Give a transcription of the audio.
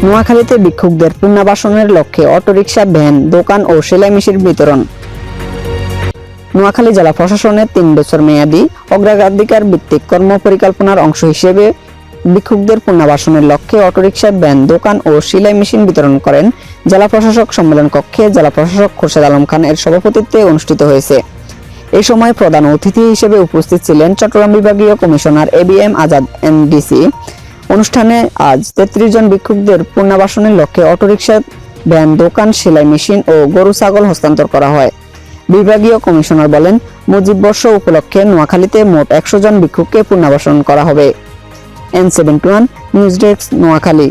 নোয়াখালীতে ভিক্ষুকদের পুনর্বাসনের লক্ষ্যে অটোরিকশা, ভ্যান, দোকান ও সেলাই মেশিন বিতরণ। নোয়াখালী জেলা প্রশাসনের 3 বছর মেয়াদী অগ্রাধিকার ভিত্তিক কর্মপরিকল্পনার অংশ হিসেবে ভিক্ষুকদের পুনর্বাসনের লক্ষ্যে অটোরিকশা, ভ্যান, দোকান ও সেলাই মেশিন বিতরণ করেন জেলা প্রশাসক সম্মেলন কক্ষে জেলা প্রশাসক খোরশেদ আলম খান এর সভাপতিত্বে অনুষ্ঠিত হয়েছে। এই সময় প্রধান অতিথি হিসেবে উপস্থিত ছিলেন চট্টগ্রাম বিভাগীয় কমিশনার ABM আজাদ NDC। অনুষ্ঠানে আজ 33 জন ভিক্ষুকদের পুনর্বাসনের লক্ষ্যে অটোরিকশা, ভ্যান, দোকান, সেলাই মেশিন ও গরু ছাগল হস্তান্তর করা হয়। বিভাগীয় কমিশনার বলেন, মুজিব বর্ষ উপলক্ষে নোয়াখালীতে মোট 100 জন ভিক্ষুককে পুনর্বাসন করা হবে। N71 news desk, Noakhali.